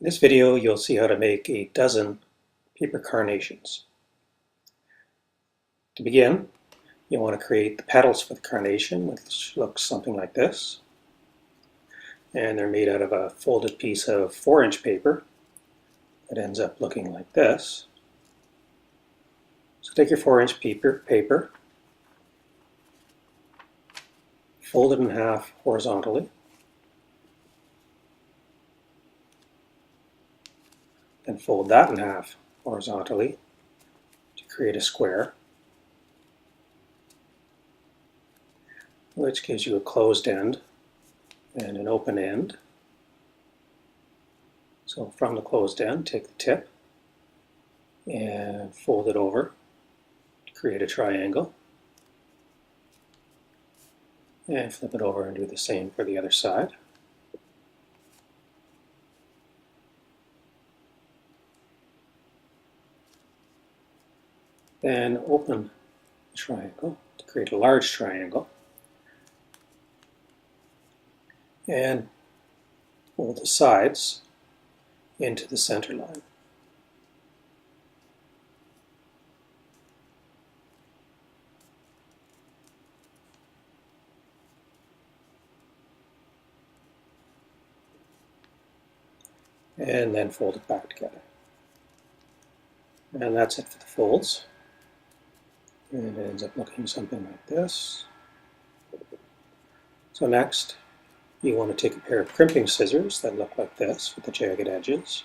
In this video, you'll see how to make a dozen paper carnations. To begin, you'll want to create the petals for the carnation, which looks something like this. And they're made out of a folded piece of 4-inch paper that ends up looking like this. So take your 4-inch paper, fold it in half horizontally, and fold that in half horizontally to create a square, which gives you a closed end and an open end. So from the closed end, take the tip and fold it over to create a triangle, and flip it over and do the same for the other side. Then open the triangle to create a large triangle, and fold the sides into the center line. And then fold it back together. And that's it for the folds. And it ends up looking something like this. So next, you want to take a pair of crimping scissors that look like this with the jagged edges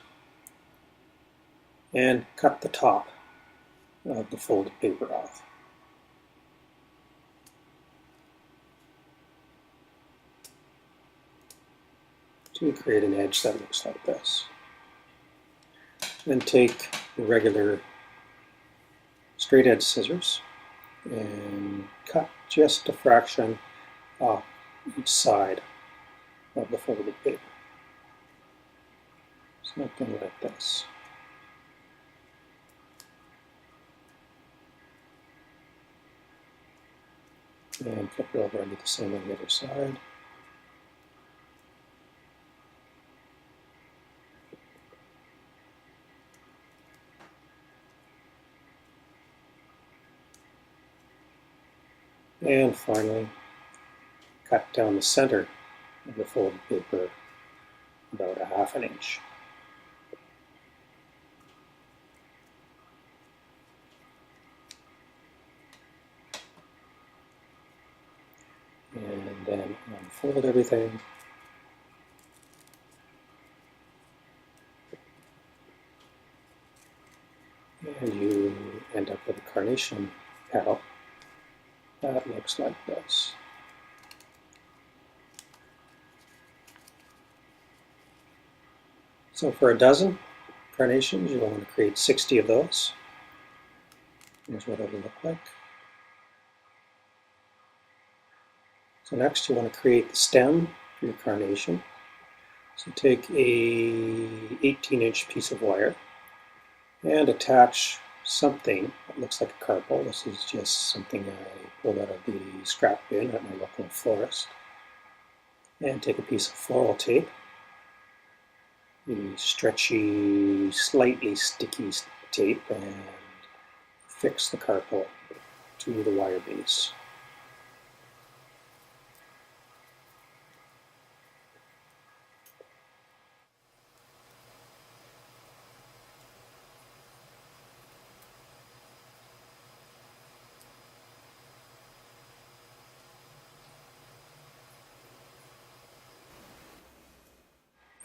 and cut the top of the folded paper off. To create an edge that looks like this. Then take the regular straight edge scissors and cut just a fraction off each side of the folded paper. Something like this. And flip it over and do the same on the other side. And finally, cut down the center of the folded paper about a ½ inch. And then unfold everything. And you end up with a carnation petal that looks like this. So for a dozen carnations, you want to create 60 of those. Here's what it'll look like. So next you want to create the stem for your carnation. So take a 18-inch piece of wire and attach something that looks like a carpel. This is just something I pulled out of the scrap bin at my local florist. And take a piece of floral tape, the stretchy, slightly sticky tape, and fix the carpel to the wire base.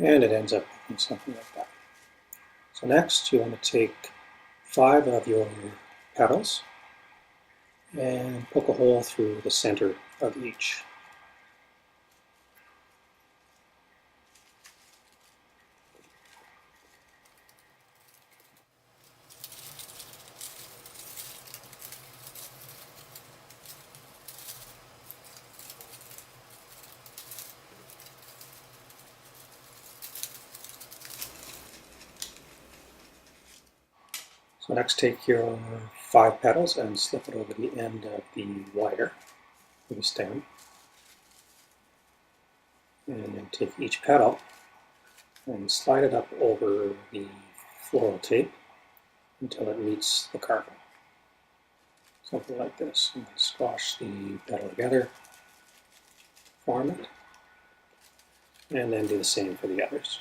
And it ends up looking something like that. So next you want to take 5 of your petals and poke a hole through the center of each. So next take your 5 petals and slip it over the end of the wire for the stem. And then take each petal and slide it up over the floral tape until it meets the carpet. Something like this. And squash the petal together, form it, and then do the same for the others.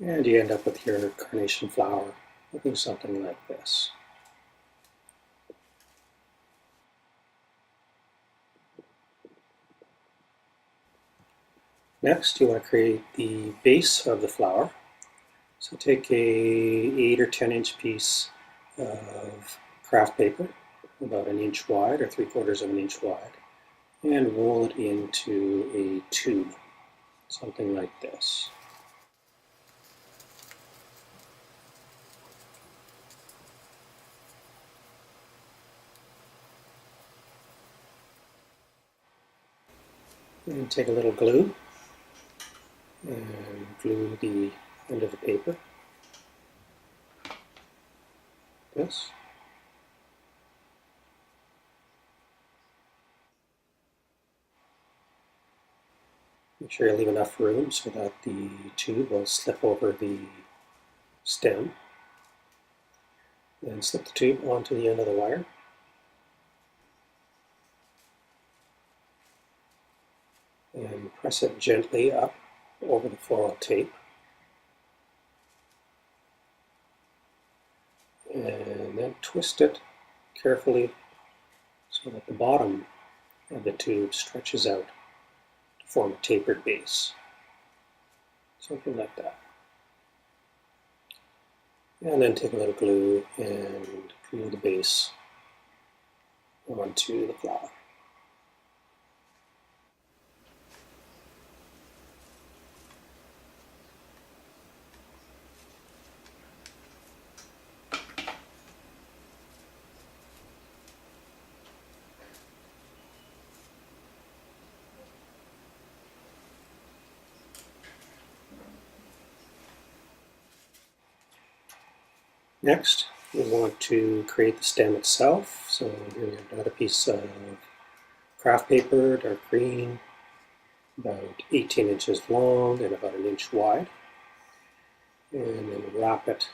And you end up with your carnation flower looking something like this. Next, you want to create the base of the flower. So take a 8 or 10 inch piece of craft paper, about an inch wide or 3/4 of an inch wide, and roll it into a tube, something like this. And take a little glue and glue the end of the paper. This. Make sure you leave enough room so that the tube will slip over the stem. Then slip the tube onto the end of the wire. And press it gently up over the floral tape. And then twist it carefully so that the bottom of the tube stretches out to form a tapered base. Something like that. And then take a little glue and glue the base onto the flower. Next, we want to create the stem itself. So here we have another piece of craft paper, dark green, about 18 inches long and about an inch wide. And then wrap it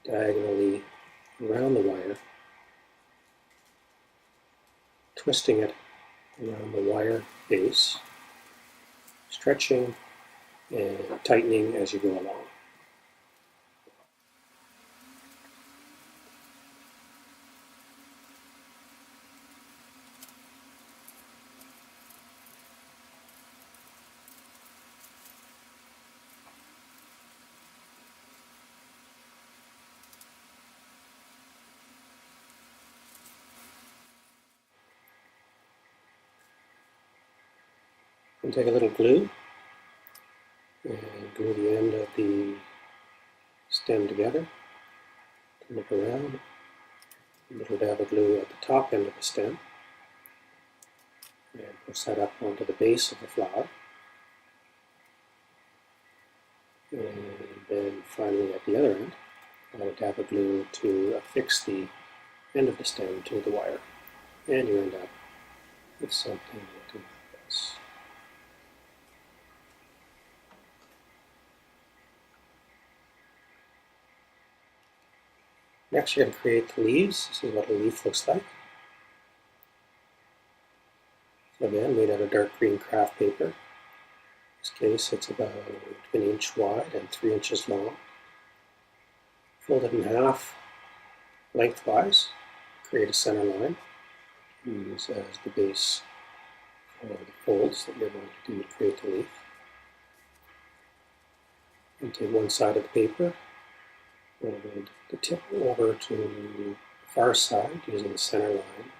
diagonally around the wire, twisting it around the wire base, stretching and tightening as you go along. And take a little glue and glue the end of the stem together, turn it around, a little dab of glue at the top end of the stem, and push that up onto the base of the flower. And then finally at the other end, add a dab of glue to affix the end of the stem to the wire. And you end up with something looking like this. Next, you're going to create the leaves. This is what a leaf looks like. So again, made out of dark green craft paper. In this case, it's about an inch wide and 3 inches long. Fold it in half lengthwise, create a center line. Use as the base for the folds that you're going to do to create the leaf. And take one side of the paper, fold the tip over to the far side using the center line.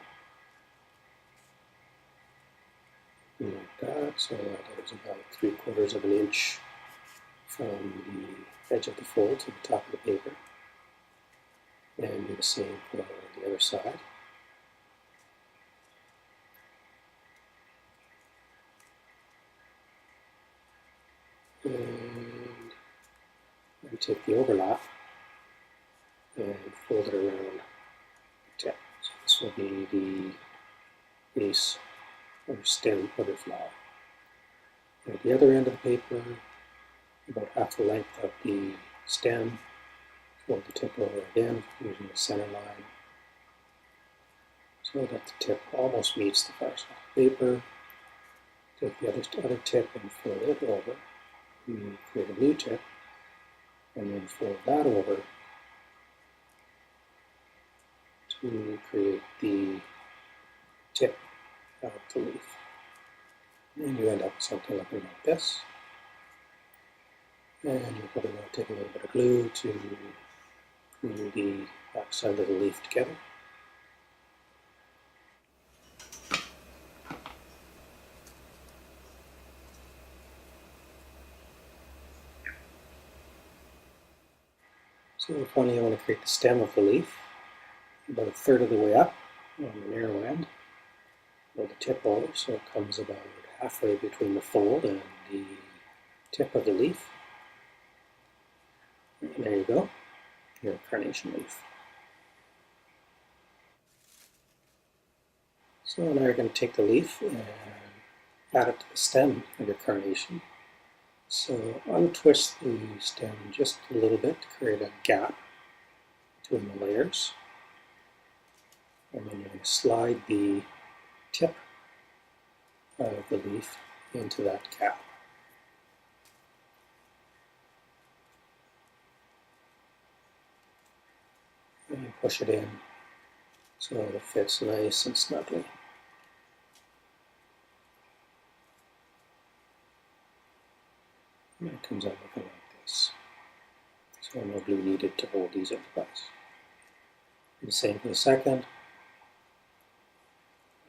Like that, so that there's about 3/4 of an inch from the edge of the fold to the top of the paper. And do the same for the other side. And then take the overlap and fold it around the tip. So this will be the base or stem of the flower. And at the other end of the paper, about half the length of the stem, fold the tip over again using the center line so that the tip almost meets the far side of the paper. Take the other tip and fold it over. You create a new tip and then fold that over to create the tip of the leaf. And you end up with something looking like this. And you're probably going to take a little bit of glue to glue the backside of the leaf together. So finally I want to create the stem of the leaf, about a third of the way up on the narrow end. Fold the tip over so it comes about halfway between the fold and the tip of the leaf. And there you go, your carnation leaf. So now you're going to take the leaf and add it to the stem of your carnation. So untwist the stem just a little bit to create a gap between the layers. And then you're going to slide the tip of the leaf into that gap. And push it in so it fits nice and snugly. And it comes out looking like this. So no glue needed to hold these in place. And the same for the second.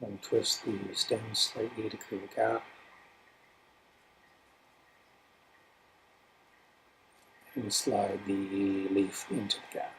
Untwist the stem slightly to create a gap. And slide the leaf into the gap.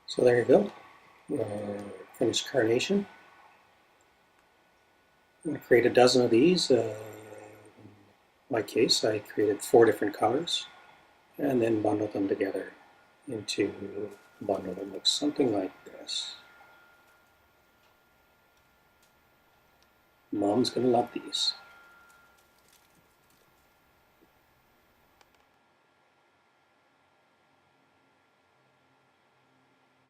So there you go, finished carnation. I'm going to create a dozen of these. In my case, I created 4 different colors and then bundled them together into a bundle that looks something like this. Mom's going to love these.